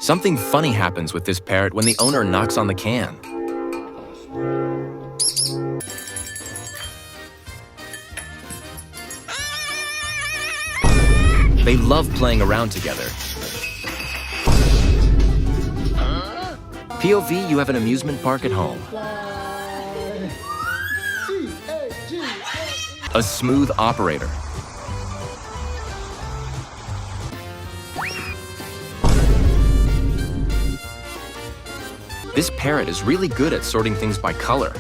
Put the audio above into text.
Something funny happens with this parrot when the owner knocks on the can. They love playing around together. POV, you have an amusement park at home. A smooth operator. This parrot is really good at sorting things by color.